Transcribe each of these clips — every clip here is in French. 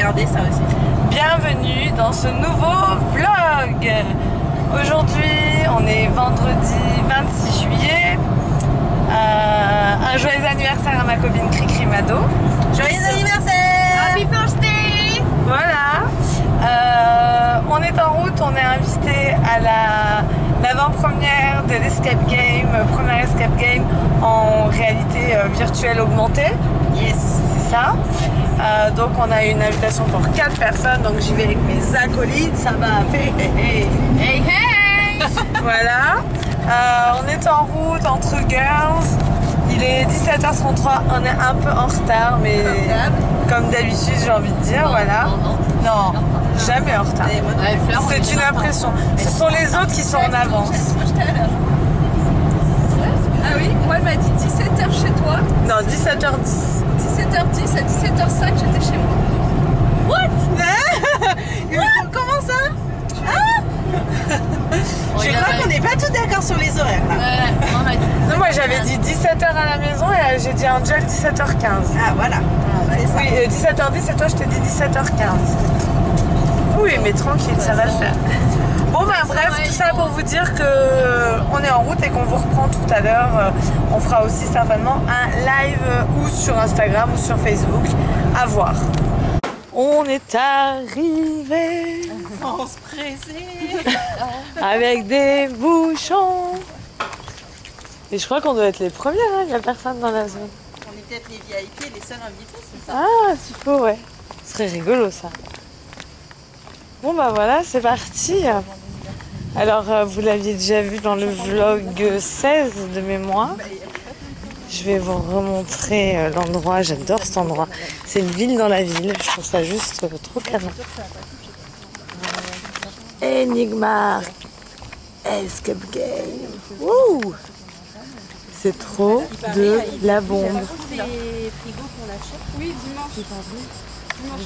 regardez ça aussi. Bienvenue dans ce nouveau vlog. Aujourd'hui, on est vendredi 26 juillet. Un joyeux anniversaire à ma copine Cricri Mado. Joyeux anniversaire! Happy birthday! Voilà. On est en route, on est invité à l'avant-première de l'Escape Game, première Escape Game en réalité virtuelle augmentée. Yes! C'est ça. Donc on a une invitation pour 4 personnes, donc j'y vais avec mes acolytes, ça va faire hey hey! Hey! Voilà. On est en route entre girls. Il est 17h33, on est un peu en retard, mais comme d'habitude, j'ai envie de dire, voilà. Non, jamais en retard. C'est une impression. Ce sont les autres qui sont en avance. Ah oui, moi elle m'a dit 17h chez toi. Non, 17h10. 17h10 à 17h05 j'étais chez moi. What? Comment ça? Je crois qu'on n'est pas tous d'accord sur les horaires là. Non, moi j'avais dit 17h à la maison et j'ai dit à Angel 17h15. Ah voilà. Oui, 17h10 et toi je t'ai dit 17h15. Oui, mais tranquille, ça va le faire. Bon ben bref, tout ça pour vous dire que on est en route et qu'on vous reprend tout à l'heure. On fera aussi certainement un live ou sur Instagram ou sur Facebook, à voir. On est arrivé Sans se presser. avec des bouchons. Et je crois qu'on doit être les premières, hein, il n'y a personne dans la zone. On est peut-être les VIP, les seuls invités, c'est ça? Ah, s'il faut, ouais. Ce serait rigolo ça. Bon bah voilà, c'est parti. Alors vous l'aviez déjà vu dans le vlog 16 de mémoire. Je vais vous remontrer l'endroit, j'adore cet endroit. C'est une ville dans la ville, je trouve ça juste trop canon. Enigma Escape Game. Wouh! C'est trop de la bombe. Les frigos qu'on achète. Oui, dimanche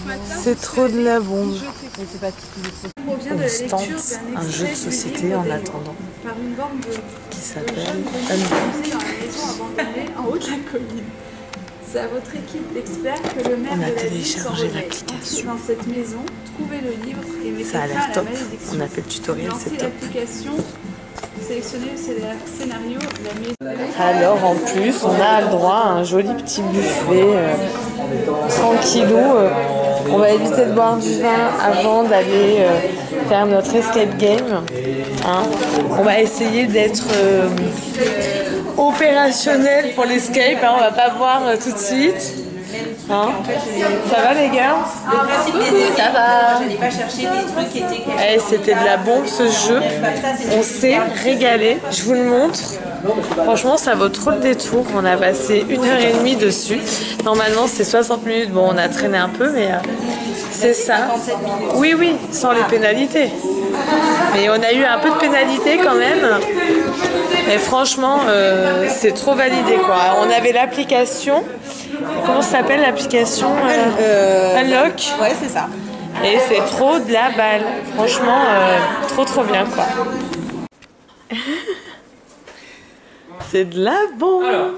matin. C'est trop de la bombe. On vient de On la se lecture tente d'un un jeu de société en attendant, par une bande de qui s'appelle dans la maison abandonnée en haut de la colline. C'est à votre équipe d'experts que le maire On a de la ville téléchargé s'en remet. l'application. Entrez dans cette maison, trouvez le livre et mettez Ça a fin l'air à la top. malédiction. On a fait le tutoriel, Lancez c'est top. l'application, sélectionnez le scénario, la maison. Alors en plus, on a le droit à un joli petit buffet tranquillou. On va éviter de boire du vin avant d'aller faire notre escape game. Hein. On va essayer d'être opérationnel pour l'escape. Hein. On va pas boire tout de suite. Hein. Ça va les gars? Le principe des Ça va. je n'ai pas cherché des trucs qui étaient Eh, c'était de la bombe ce jeu. On s'est régalé. Je vous le montre. Franchement, ça vaut trop le détour. On a passé 1h30 dessus. Normalement, c'est 60 minutes. Bon, on a traîné un peu, mais c'est ça. Oui, oui, sans les pénalités. Mais on a eu un peu de pénalité quand même. Mais franchement, c'est trop validé, quoi. On avait l'application. Comment ça s'appelle l'application Unlock. Ouais, c'est ça. Et c'est trop de la balle. Franchement, trop bien, quoi. C'est de la bombe.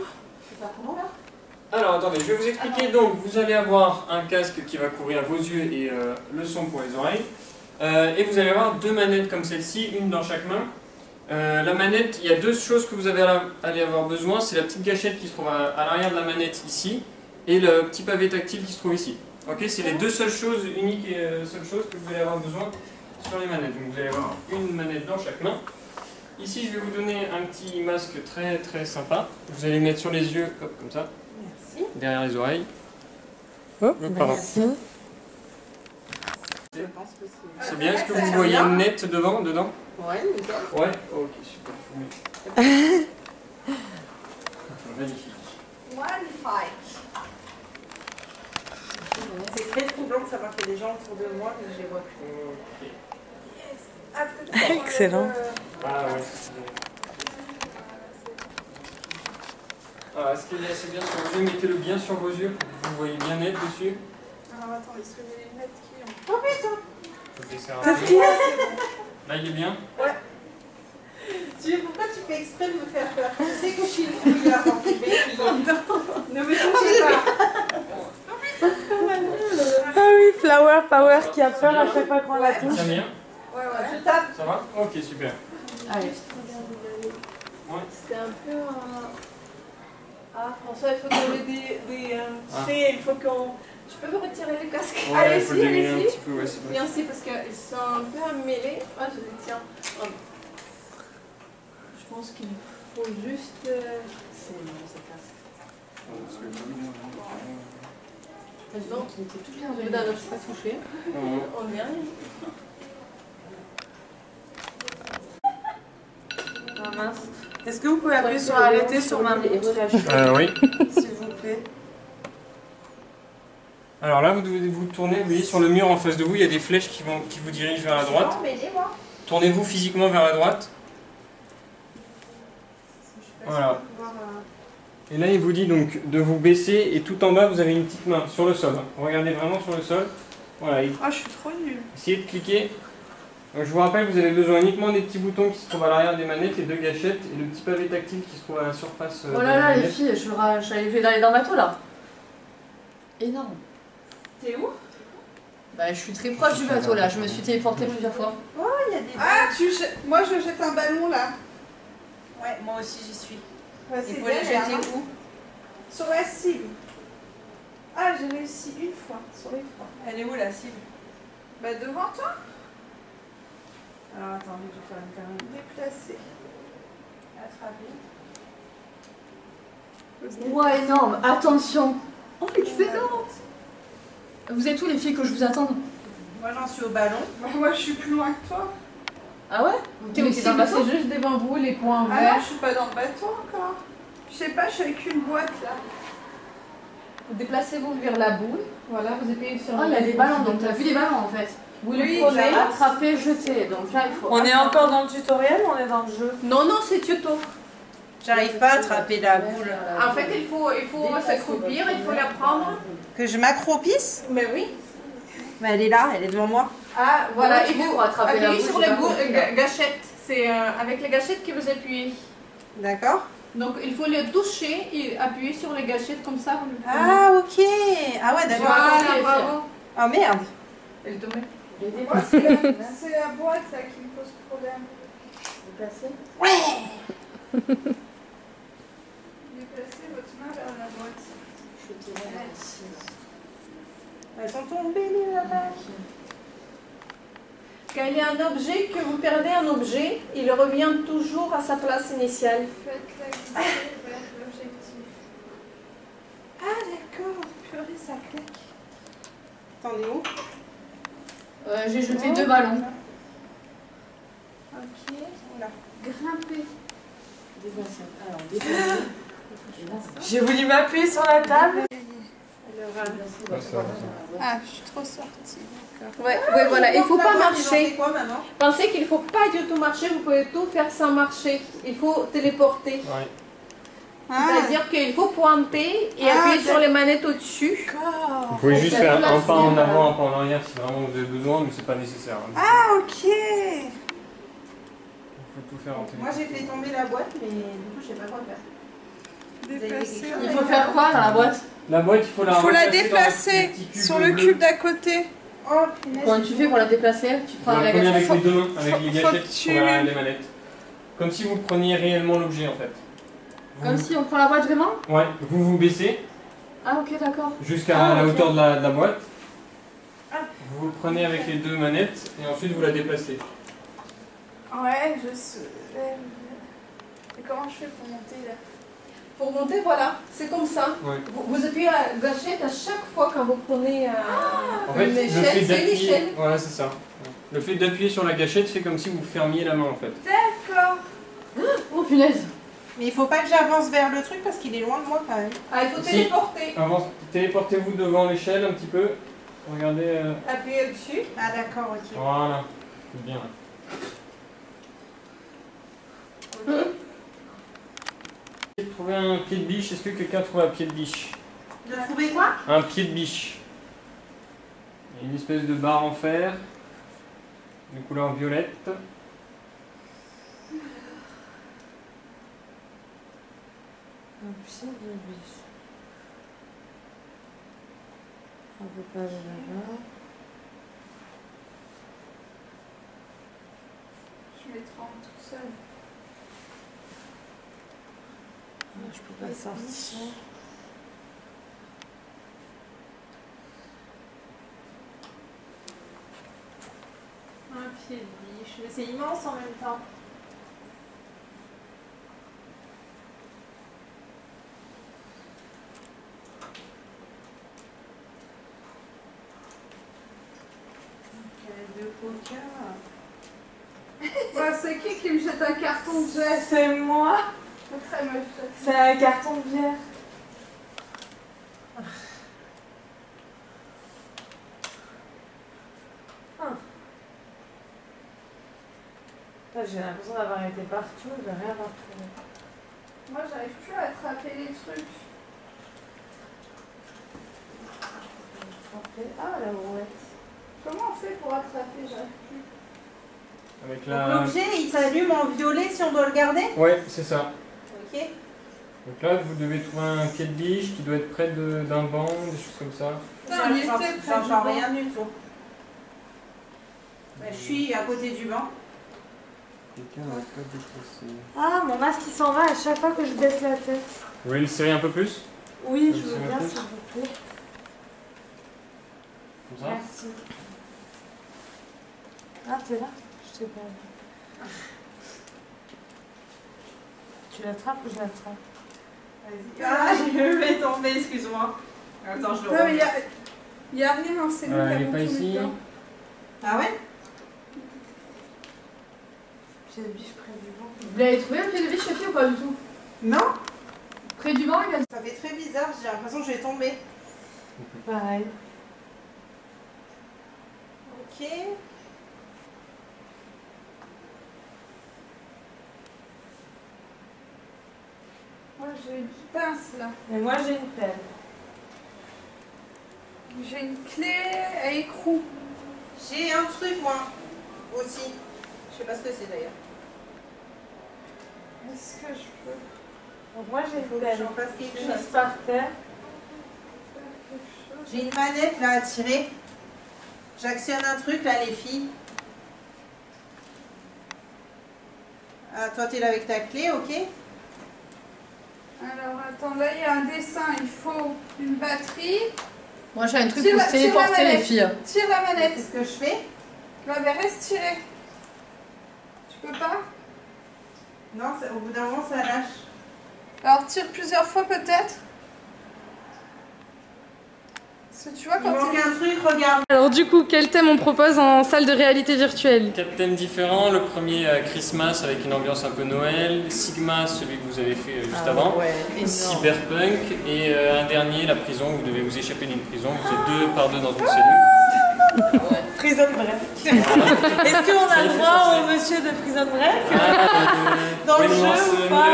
Alors, attendez, je vais vous expliquer. Donc, vous allez avoir un casque qui va couvrir vos yeux et le son pour les oreilles. Et vous allez avoir 2 manettes comme celle-ci, une dans chaque main. La manette, il y a 2 choses que vous allez avoir besoin. C'est la petite gâchette qui se trouve à l'arrière de la manette ici et le petit pavé tactile qui se trouve ici. Ok, c'est les 2 seules choses, uniques et seules choses que vous allez avoir besoin sur les manettes. Donc vous allez avoir une manette dans chaque main. Ici, je vais vous donner un petit masque très sympa. Vous allez le mettre sur les yeux, hop, comme ça. Merci. Derrière les oreilles. Oh, merci. C'est bien, est-ce que vous voyez net dedans? Ouais, nickel. Ouais, ok, super. Magnifique. C'est très troublant de savoir qu'il y a des gens autour de moi, mais je les vois plus. Excellent. Ah ouais. Alors, est-ce qu'il est assez bien sur vos yeux? Mettez-le bien sur vos yeux pour que vous voyez bien net dessus. Alors attends, est-ce que j'ai les lunettes qui ont... Oh putain! Faut baisser un peu. Qu'est-ce qu'il y a? Là, il est bien. Ouais. Pourquoi tu fais exprès de me faire peur? Tu sais que je suis une fouillarde en privé. Ne me touchez pas. Ah oui, Flower Power qui a peur à chaque fois qu'on la touche. Ça vient? Ouais, je tape. Ça va? Ok, super. Allez. C'était un peu un... Ah, François, il faut qu'on ait tu sais, il faut qu'on... Tu peux me retirer le casque? Ouais, il faut le Allez-y, dégainer un allez-y. petit peu, ouais, c'est vrai. Viens aussi parce qu'ils sont un peu emmêlés. Ah, je les tiens. Oh. Je pense qu'il faut juste... C'est bon, ça casse. Donc, il était tout bien joué. Non, je ne suis pas touchée. On vient. Ah mince. Est-ce que vous pouvez appuyer sur arrêter sur ma montre, Oui. s'il vous plaît? Alors là, vous devez vous tourner, vous voyez, sur le mur en face de vous, il y a des flèches qui vous dirigent vers la droite. Tournez-vous physiquement vers la droite. Voilà. Et là, il vous dit donc de vous baisser et tout en bas, vous avez une petite main sur le sol. Regardez vraiment sur le sol. Voilà. Ah, je suis trop nulle. Essayez de cliquer. Donc, je vous rappelle, vous avez besoin uniquement des petits boutons qui se trouvent à l'arrière des manettes, les deux gâchettes et le petit pavé tactile qui se trouve à la surface. Oh là là, les filles, je vais aller dans le bateau là. Énorme. T'es où? Bah, je suis très proche du bateau là, je me suis téléportée plusieurs fois. Oh, il y a des... Ah, moi je jette un ballon là. Ouais, moi aussi j'y suis. Ouais, Il c'est faut les galère, jeter hein. où? Sur la cible. Ah, j'ai réussi une fois sur les trois. Elle est où la cible? Bah devant toi, Alors attendez, je vais faire une carrière. déplacé. Attraper. Ouah, énorme, attention. Oh, excellent. Vous êtes où les filles que je vous attende? Moi j'en suis au ballon. Bah, moi je suis plus loin que toi. Ah ouais? T'es aussi dans le bateau? C'est juste devant vous les points Ah non, verts. je suis pas dans le bateau encore. Je sais pas, je suis avec une boîte là. Vous déplacez-vous vers la boule. Voilà, vous appuyez sur Ah, il y a des ballons, donc t'as vu des ballons en fait. Vous Oui, les prenez. Attraper, jeter, donc là il faut... On est encore dans le tutoriel ou on est dans le jeu? Non, non, c'est tuto. J'arrive pas à attraper la boule. En fait, il faut s'accroupir, il faut la prendre. Que je m'accroupisse? Mais oui. Mais elle est là, elle est devant moi. Ah, voilà, Comment tu il fais faut pour attraper la appuyer boule, sur j'ai les pas compris, là. gâchettes. C'est avec les gâchettes que vous appuyez. D'accord. Donc il faut les toucher et appuyer sur les gâchettes comme ça. Vous le prenez. Ah, ok. Ah ouais, d'accord. Voilà, bravo. Oh merde. Elle te met. Déplacer. C'est la boîte là qui me pose problème. Ouais. Déplacez votre main vers la boîte. Elles sont tombées les là-bas. Quand il y a un objet, que vous perdez un objet, il revient toujours à sa place initiale. Faites-la glisser vers l'objectif. Ah d'accord, purée, ça claque. T'en es où? J'ai jeté 2 ballons. Ok. Oula. Grimper. J'ai voulu m'appuyer sur la table. Ah, je suis trop sortie. Ouais, ouais, voilà. Il ne faut pas marcher. Quoi, maman? Pensez qu'il ne faut pas du tout marcher. Vous pouvez tout faire sans marcher. Il faut téléporter. Ouais. C'est-à-dire qu'il faut pointer et appuyer sur les manettes au-dessus. Vous pouvez juste faire un pas en avant, un pas en arrière si vraiment vous avez besoin, mais c'est pas nécessaire. Hein. Ah, ok. Il faut tout faire en téléphone. Moi j'ai fait tomber la boîte, mais du coup je sais pas quoi faire. Déplacer. Il faut faire quoi dans la boîte? La boîte, il faut la déplacer sur le cube d'à côté. Oh, punaise. Comment tu fais pour la déplacer? Tu prends Vous la la prenez avec gâchette? les deux mains, avec les faut gâchettes que qui tu- sont derrière les manettes. Comme si vous preniez réellement l'objet en fait. Comme si on prend la boîte vraiment? Ouais, vous vous baissez Ah ok, d'accord. jusqu'à Ah, la ok. hauteur de la boîte. Vous le prenez avec les deux manettes et ensuite vous la déplacez. Ouais, je sais. Et comment je fais pour monter là? Pour monter, voilà, c'est comme ça. Ouais. Vous appuyez à la gâchette à chaque fois quand vous prenez En fait, une le échelle, fait c'est une d'appuyer, échelle. voilà, c'est ça. Le fait d'appuyer sur la gâchette fait comme si vous fermiez la main en fait. D'accord. Oh punaise. Mais il faut pas que j'avance vers le truc parce qu'il est loin de moi quand même. Ah, il faut Si. téléporter. Téléportez-vous devant l'échelle un petit peu. Regardez. Appuyez dessus. Ah d'accord, ok. Voilà. C'est bien. Trouver un pied de biche. Est-ce que quelqu'un trouve un pied de biche? De trouver quoi? Un pied de biche. Il y a une espèce de barre en fer de couleur violette. Un pied de biche. On peut pas aller là-bas. mettra toute seule. Je peux pas sortir. Un pied de biche, mais c'est immense en même temps. De coca. Ouais, c'est qui me jette un carton de jet? C'est moi. C'est très moche. C'est un carton de bière. J'ai l'impression d'avoir été partout et de rien avoir trouvé. Moi, j'arrive plus à attraper les trucs. Ah, la brouette. Comment on fait pour attraper? J'arrive plus. Avec L'objet, il s'allume en violet si on doit le garder? Ouais, c'est ça. Ok. Donc là, vous devez trouver un quai de biche qui doit être près d'un banc, des choses comme ça. Putain, il était près du J'entends banc. rien du tout. Je suis à côté du banc. Quelqu'un n'a pas déplacé. Ah, mon masque il s'en va à chaque fois que je baisse la tête. Vous voulez le serrer un peu plus? Oui, Comme je veux ça, bien, un peu. s'il vous plaît. Comme ça? Merci. Ah, t'es là? Je t'ai pas vu. Tu l'attrapes ou je l'attrape? Ah, je vais tomber, excuse-moi. Attends, je le Non, mais remets. il y a rien, hein, c'est nous Il qui n'est avons pas tout ici. mis dedans. Ah ouais? J'ai le biche près du banc. Vous l'avez trouvé un pied de biche, Sophie, ou pas du tout? Non? Près du banc, il a... Ça fait très bizarre, j'ai l'impression que je vais tomber. Pareil. Ok. Moi, j'ai une pince là. Et moi j'ai une pelle. J'ai une clé à écrou. J'ai un truc, moi. Aussi. Je sais pas ce que c'est d'ailleurs. Est-ce que je peux Donc moi j'ai Il faut une que pelle. j'en fasse quelque Mise chose. par terre. faire quelque chose? J'ai une manette là à tirer. J'actionne un truc là, les filles. Ah, toi t'es là avec ta clé, ok? Alors, attends, là, il y a un dessin. Il faut une batterie. Moi, j'ai un truc Tire pour la- se téléporter, tire la les manette. filles. Tire la manette. C'est ce que je fais? Là, mais reste tiré. Tu peux pas? Non, au bout d'un moment ça lâche. Alors, tire plusieurs fois peut-être. Parce que tu vois, Il quand manque t'es... un truc, regarde. Alors du coup, quel thème on propose en salle de réalité virtuelle? 4 thèmes différents. Le premier, Christmas, avec une ambiance un peu Noël. Sigma, celui que vous avez fait juste avant. Ouais, Cyberpunk. Et un dernier, la prison. Vous devez vous échapper d'une prison. Vous êtes 2 par 2 dans une cellule. Prison Break. Est-ce qu'on a le droit au monsieur de Prison Break dans le jeu ou pas?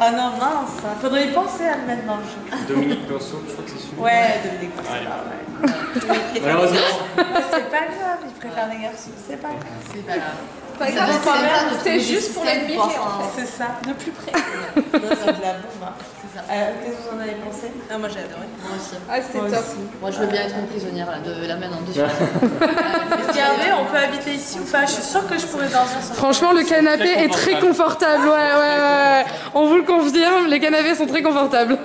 Ah non, mince. Faudrait y penser à le mettre dans le jeu. Dominique Pinceau, je crois que c'est celui. Ouais, Dominique Ouais. ouais. Malheureusement. C'est pas grave, il préfère les garçons. C'est pas grave. C'est pas grave. Pas grave, Ça dépend c'était- de c'était trouver juste des pour systèmes l'admirer, pour en fait. C'est ça, de plus près. Non, c'est de la bombe. Hein. C'est ça. Qu'est-ce que vous en avez pensé? Ah, moi j'ai adoré. Moi aussi. Ah, c'était Moi top. aussi. Moi, je veux bien être une prisonnière là, de la main en dessous. Est-ce qu'Hervé, on peut habiter ici ou pas? Je suis sûre que je pourrais dormir sur Franchement, le canapé Très est très confortable. Ouais. On vous le confirme, les canapés sont très confortables.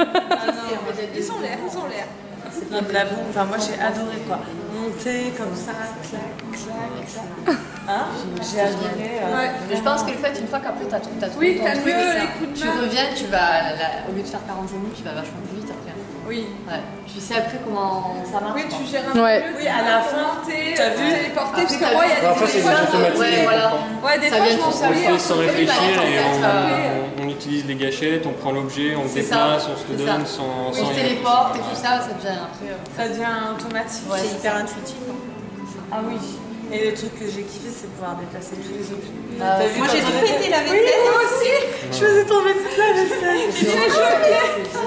Ils ont l'air, ils ont l'air. C'est pas de la bombe. Enfin, moi j'ai adoré quoi. Monter comme ça, clac, clac, clac. Hein? J'ai adoré. Ouais. Mais je pense que le fait, une fois qu'après t'as trouvé Oui, ton t'as truc, mieux les coups de tu main. reviens, tu vas, au lieu de faire 45 minutes, tu vas vachement plus vite après. Oui. Ouais. Tu sais après comment ça marche. Oui, quoi. tu gères un Ouais. peu mieux. Oui, à la fin, monter, t'as vu? téléporter, parce que Après, moi, il y a des Après, c'est fois, juste automatique. Ouais, voilà. Ouais, des Ça fois, vient je m'en tout On le souviens. fait sans réfléchir et en on utilise les gâchettes, on prend l'objet, on le C'est ça, déplace, on se le c'est donne ça. sans On se y téléporte et tout ça, ça devient après. Ça devient automatique. Ouais, C'est hyper intuitif. Ah oui. Et le truc que j'ai kiffé, c'est pouvoir déplacer tous les objets. Ah, T'as vu Moi quand j'ai on tout était- pété la vaisselle. Moi aussi, Je faisais tomber toute la vaisselle.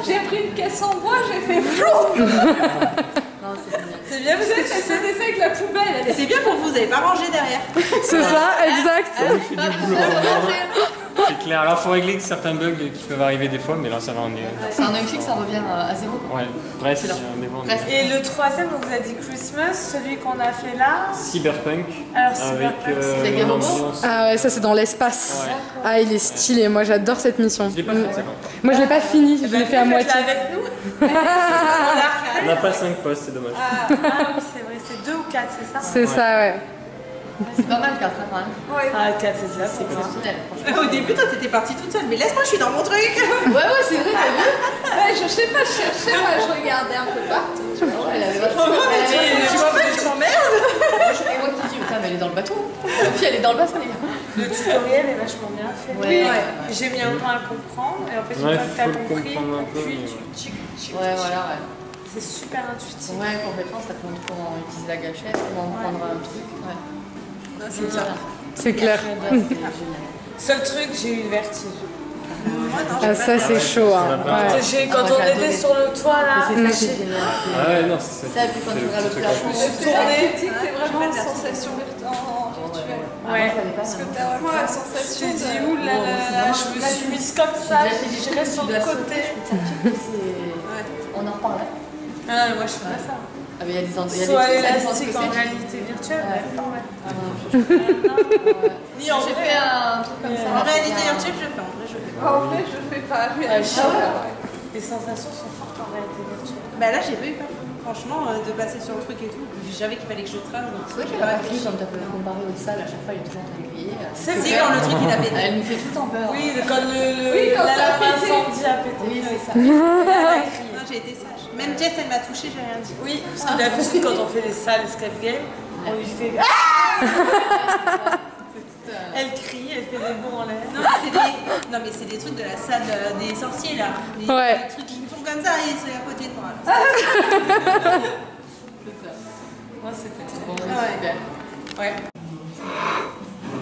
j'ai pris une caisse en bois, j'ai fait flou. Non, c'est génial. C'est bien parce que tu Ça sais. faisait ça avec la poubelle. Et c'est bien pour vous, vous n'avez pas rangé derrière. C'est ça, exact. fait du boulot. c'est clair. Alors, il faut régler certains bugs qui peuvent arriver des fois, mais là, ça va en est. C'est un œil fixe, ça revient à 0. Ouais, presque. On est bon. Et le troisième, on vous a dit Christmas, celui qu'on a fait là. Cyberpunk. Alors, Avec C'est une Game of ambiance. Ah ouais, ça c'est dans l'espace. Ouais. Ah, il est stylé, moi j'adore cette mission. Je l'ai pas fait, ça, quand Moi je l'ai pas fini, je l'ai fait à moitié. avec nous. on n'a pas 5 postes, c'est dommage. Ah oui, c'est vrai, c'est 2 ou 4, c'est ça? C'est ça, ouais. C'est pas mal 4 quand même. Ah, 4, c'est déjà, c'est quoi? Exceptionnel, franchement. Au début, toi, t'étais partie toute seule, mais laisse-moi, je suis dans mon truc. Ouais, c'est vrai, t'as vu? Ouais, je sais pas, je cherchais, moi, je regardais un peu partout. Ouais, elle avait vachement. Tu vois pas que tu m'emmerdes? Et moi qui dis, putain, mais elle est dans le bateau. La fille, elle est dans le bateau, les gars. Le tutoriel est vachement bien fait. Ouais. J'ai mis un temps à comprendre, et en fait, une Ouais, fois que t'as faut le compris, comprendre un peu, puis mais tu Ouais, voilà, ouais. c'est super intuitif. Ouais, complètement, ça te montre comment utiliser la gâchette, comment prendre un truc. Ouais. C'est bien. C'est clair. Seul truc, j'ai eu le vertige. Ah, ça c'est chaud. Hein. Ouais. Quand on était sur le toit là, C'est ça qui est génial. Ah ouais, non, c'est Ça, et puis quand tu regardes le plafond, C'est la critique, c'est vraiment une sensation virtuelle. ouais. Parce que t'as vraiment la sensation J'ai dit de... ouh là là, je me suis mise comme ça, je reste sur le côté. On en reparle. Ah, moi je fais pas ça. Ah, mais il y a des endroits. Soit élastique en réalité virtuelle, Ouais. d'accord, ouais. Ni en J'ai fait un truc comme ça. En réalité virtuelle, je fais. En vrai, je fais pas. En vrai, je fais pas. Les sensations sont fortes en réalité virtuelle. Bah là, j'ai pas eu peur. Franchement, de passer sur le truc et tout, je savais qu'il fallait que je trace. Donc... C'est vrai qu'elle a pas comme tu as comparé aux salles, à chaque fois elle est toujours aiguillée. C'est Si, quand le truc il a pété. Elle nous fait tout le temps peur. Oui, quand quand la ça a lampe pété. incendie a pété. Oui, c'est ça. Non, j'ai été sage. Même Jess, elle m'a touchée, j'ai rien dit. Oui, parce que d'habitude, quand on fait les salles escape game, on lui fait. Elle crie, elle fait des bonds en l'air. Non, mais c'est des trucs de la salle des sorciers là. Ouais. Des trucs qui font comme ça et c'est à côté de moi. Moi, c'était Bon, Ouais. super. Ouais.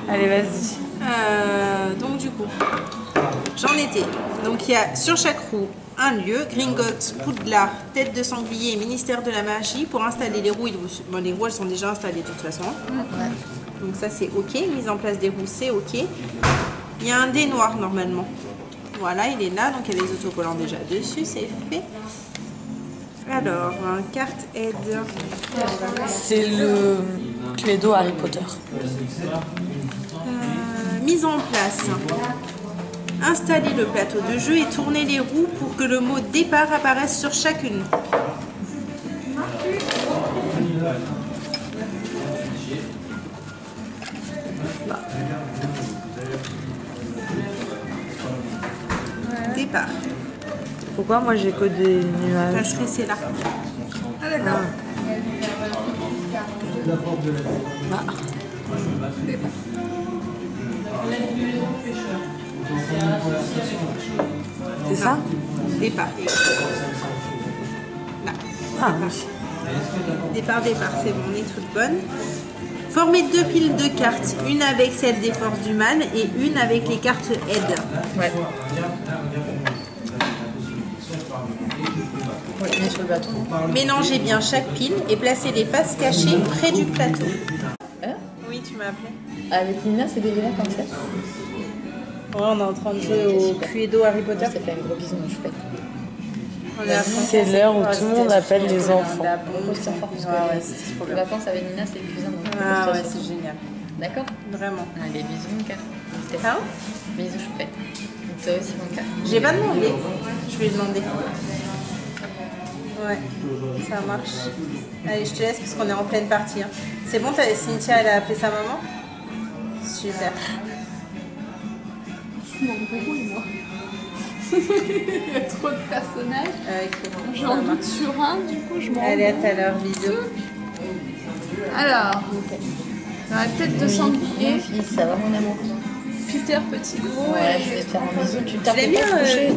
Allez, vas-y. Donc du coup, j'en étais. Donc il y a sur chaque roue un lieu, Gringotts, Poudlard, Tête de Sanglier et Ministère de la Magie. Pour installer les roues, les roues elles sont déjà installées de toute façon. Donc ça c'est ok, mise en place des roues c'est ok. Il y a un dé noir normalement. Voilà, il est là, donc il y a les autocollants déjà dessus, c'est fait. Alors, carte aide. C'est le Cluedo Harry Potter. Mise en place. Installez le plateau de jeu et tournez les roues pour que le mot départ apparaisse sur chacune. Départ. Pourquoi moi j'ai que des nuages? Parce que c'est là. Ah d'accord. C'est ça? Départ. Là. Ah oui. Départ, c'est bon, on est toutes bonnes. Formez 2 piles de cartes, une avec celle des forces du mal et une avec les cartes aide. Ouais. Ouais, on est sur le bateau. Mélangez bien chaque pile et placez les faces cachées près du plateau. Hein? Oui, tu m'as appelé. Avec Nina, c'est des là comme ça. Ouais, on est en train de jouer au Cluedo Harry Potter. Ça fait un gros bisou, mon choupette. C'est l'heure où tout le monde appelle les enfants. Repose-toi fort, parce que les vacances avec Nina, c'est épuisant. Donc Ah repose-toi ouais, fort. c'est génial. D'accord? Vraiment. Allez, bisous, mon cœur. Hein? Bisous, choupette. Donc toi aussi, mon cœur. J'ai pas demandé. Je vais demander. Ouais, ça marche. Allez, je te laisse parce qu'on est en pleine partie. Hein. C'est bon, Cynthia, elle a appelé sa maman? Super. Je m'en brouille, moi. Il y a trop de personnages. J'en doute sur un, du coup, je m'en Allez, à tout à l'heure, bisous. Alors, dans la tête de sanglier, Fils, ça va, mon amour? Peter Petit Gros. Ouais, je vais te faire un bisou. Tu tapes Je l'aime pas bien, coucher.